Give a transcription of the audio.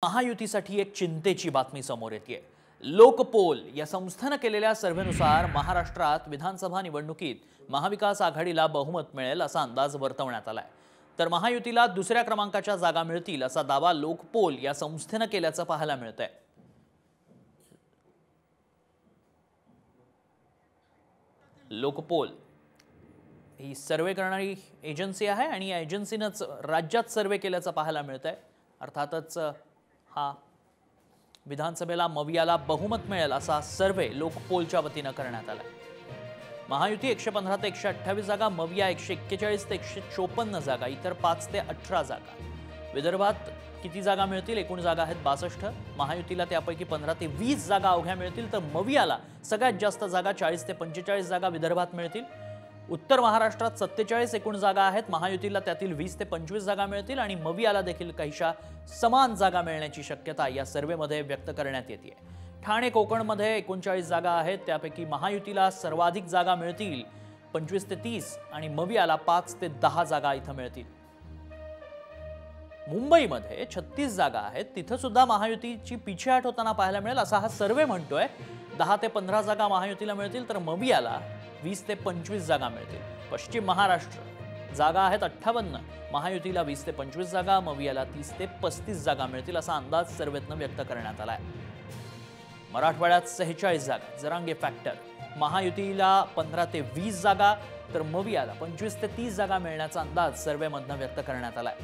महायुतीसाठी एक चिंतेची बातमी समोर येते। लोकपोल या संस्थेने केलेल्या सर्व्हेनुसार महाराष्ट्रात विधानसभा निवडणुकीत महाविकास आघाडीला बहुमत मिळेल असा अंदाज वर्तवण्यात आलाय। तर महायुतीला दुसऱ्या क्रमांकाच्या जागा मिळतील असा दावा लोकपोल या संस्थेने केल्याचं पाहायला मिळतंय। लोकपोल ही सर्वे करणारी एजन्सी आहे आणि या एजन्सीनेच राज्यात सर्वे केल्याचं पाहायला मिळतंय। अर्थातच हा विधानसभेला मवियाला बहुमत मिळेल असा सर्वे लोकपोलच्या वतीने करण्यात आला। महायुती 115 ते 128 जागा, मविया 141 ते 154 जागा, इतर 5 ते 18 जागा। विदर्भात किती जागा मिळतील? एकूण जागा आहेत 62। महायुतीला त्यापैकी 15 ते 20 जागा अवघ्या मिळतील, तर मवियाला सगळ्यात जास्त जागा 40 ते 45 जागा विदर्भात मिळतील। उत्तर महाराष्ट्रात 47 एकूण जागा आहेत, महायुतीला त्यातील 20 ते 25 जागा मिळतील आणि मवियाला देखील काहीशा समान जागा मिळण्याची शक्यता या सर्वेमध्ये व्यक्त करण्यात येते। ठाणे कोकणमध्ये 39 जागा आहेत, त्यापैकी महायुतीला सर्वाधिक जागा मिळतील 25 ते 30 आणि मवियाला 5 ते 10 जागा इथं मिळतील। मुंबईमध्ये 36 जागा आहेत, तिथं सुद्धा महायुतीची पिछेहाट होताना पाहायला मिळेल असा हा सर्वे म्हणतोय। 10 ते 15 जागा महायुतीला मिळतील, तर मवियाला 20 ते 25 जागा मिळतील। पश्चिम महाराष्ट्र जागा आहेत 58, महायुतीला 20 ते 25 जागा, मवियाला 30 ते 35 जागा मिळतील असा अंदाज सर्वेतनं व्यक्त करण्यात आलाय। मराठवाड्यात 46 जागा, जरांगे फॅक्टर, महायुतीला 15 ते 20 जागा, तर मवियाला 25 ते 30 जागा मिळण्याचा अंदाज सर्वेमधनं व्यक्त करण्यात आलाय।